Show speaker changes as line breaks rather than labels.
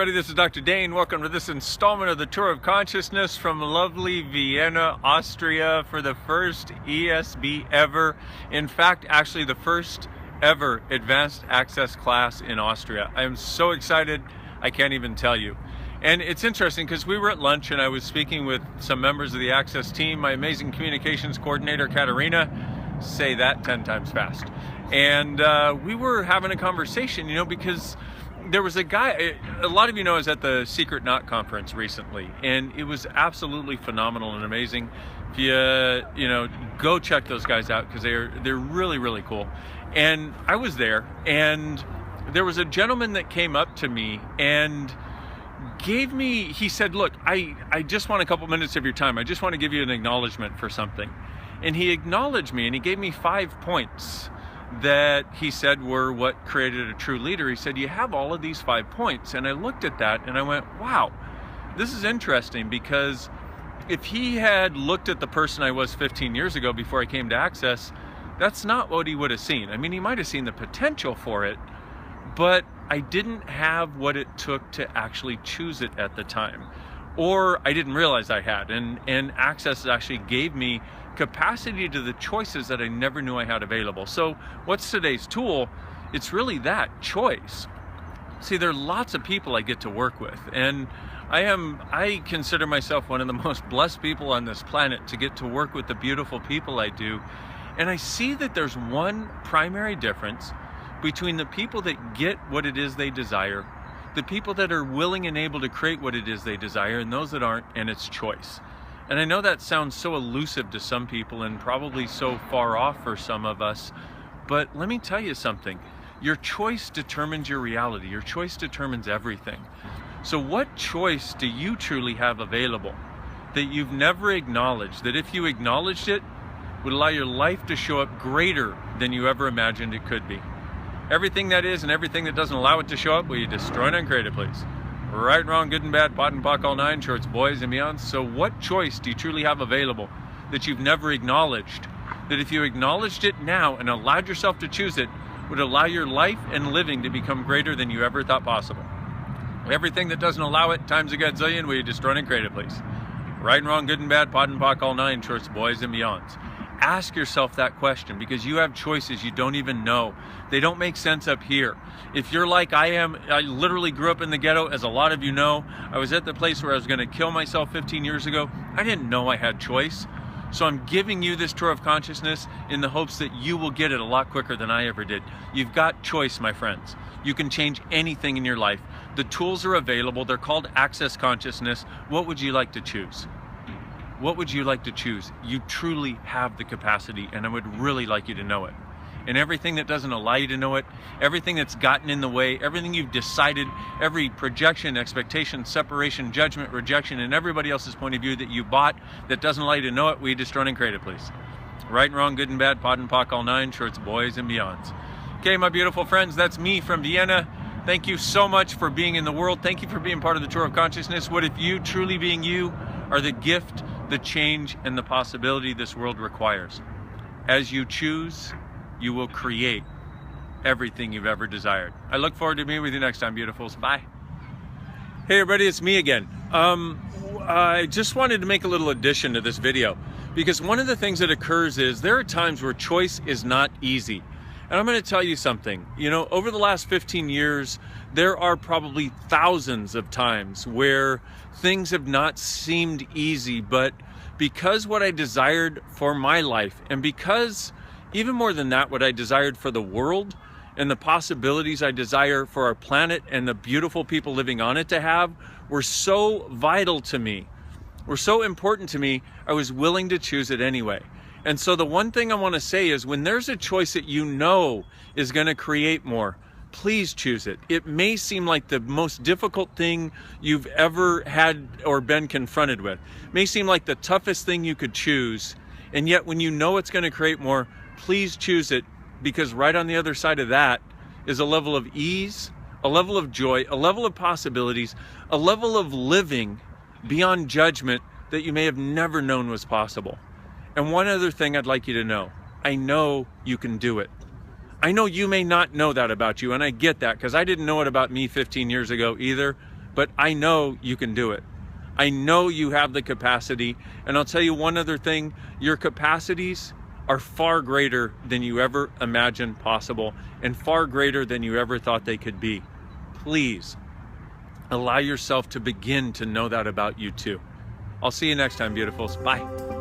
everybody, this is Dr. Dain. Welcome to this installment of the Tour of Consciousness from lovely Vienna, Austria, for the first ESB ever. In fact, actually the first ever advanced access class in Austria. I am so excited, I can't even tell you. And it's interesting because we were at lunch and I was speaking with some members of the access team, my amazing communications coordinator, Katerina. Say that 10 times fast. And we were having a conversation, because there was a guy, a lot of you know, I was at the Secret Knot conference recently, and it was absolutely phenomenal and amazing. If you go check those guys out, because they're really, really cool. And I was there, and there was a gentleman that came up to me and he said, look, I just want a couple minutes of your time. I just want to give you an acknowledgement for something. And he acknowledged me, and he gave me 5 points that he said were what created a true leader. He said, you have all of these 5 points. And I looked at that and I went, wow, this is interesting, because if he had looked at the person I was 15 years ago before I came to Access, that's not what he would have seen. I mean, he might have seen the potential for it, but I didn't have what it took to actually choose it at the time. Or I didn't realize I had. And Access actually gave me capacity to the choices that I never knew I had available. So what's today's tool? It's really that choice. See, there are lots of people I get to work with, and I consider myself one of the most blessed people on this planet to get to work with the beautiful people I do. And I see that there's one primary difference between the people that get what it is they desire, the people that are willing and able to create what it is they desire, and those that aren't, and it's choice. And I know that sounds so elusive to some people and probably so far off for some of us, but let me tell you something. Your choice determines your reality. Your choice determines everything. So what choice do you truly have available that you've never acknowledged, that if you acknowledged it, would allow your life to show up greater than you ever imagined it could be? Everything that is and everything that doesn't allow it to show up, will you destroy and uncreate it, please? Right, wrong, good and bad, pot and pock, all 9, shorts, boys and beyond. So what choice do you truly have available that you've never acknowledged, that if you acknowledged it now and allowed yourself to choose it, would allow your life and living to become greater than you ever thought possible? Everything that doesn't allow it, times a gazillion, will you destroy and uncreate it, please? Right and wrong, good and bad, pot and pock, all 9, shorts, boys and beyonds. Ask yourself that question, because you have choices you don't even know. They don't make sense up here. If you're like I am, I literally grew up in the ghetto, as a lot of you know. I was at the place where I was going to kill myself 15 years ago. I didn't know I had choice. So I'm giving you this tour of consciousness in the hopes that you will get it a lot quicker than I ever did. You've got choice, my friends. You can change anything in your life. The tools are available. They're called Access Consciousness. What would you like to choose? What would you like to choose? You truly have the capacity, and I would really like you to know it. And everything that doesn't allow you to know it, everything that's gotten in the way, everything you've decided, every projection, expectation, separation, judgment, rejection, and everybody else's point of view that you bought that doesn't allow you to know it, will you destroy and create it, please? Right and wrong, good and bad, pot and pock, all 9, shorts, boys and beyonds. Okay, my beautiful friends, that's me from Vienna. Thank you so much for being in the world. Thank you for being part of the Tour of Consciousness. What if you, truly being you, are the gift, the change, and the possibility this world requires? As you choose, you will create everything you've ever desired. I look forward to being with you next time, beautifuls. Bye. Hey everybody, it's me again. I just wanted to make a little addition to this video, because one of the things that occurs is there are times where choice is not easy. And I'm going to tell you something, over the last 15 years, there are probably thousands of times where things have not seemed easy, but because what I desired for my life, and because even more than that, what I desired for the world and the possibilities I desire for our planet and the beautiful people living on it to have, were so vital to me, were so important to me, I was willing to choose it anyway. And so the one thing I want to say is, when there's a choice that you know is going to create more, please choose it. It may seem like the most difficult thing you've ever had or been confronted with. It may seem like the toughest thing you could choose. And yet when you know it's going to create more, please choose it, because right on the other side of that is a level of ease, a level of joy, a level of possibilities, a level of living beyond judgment that you may have never known was possible. And one other thing I'd like you to know, I know you can do it. I know you may not know that about you, and I get that, because I didn't know it about me 15 years ago either, but I know you can do it. I know you have the capacity. And I'll tell you one other thing, your capacities are far greater than you ever imagined possible and far greater than you ever thought they could be. Please allow yourself to begin to know that about you too. I'll see you next time, beautifuls. Bye.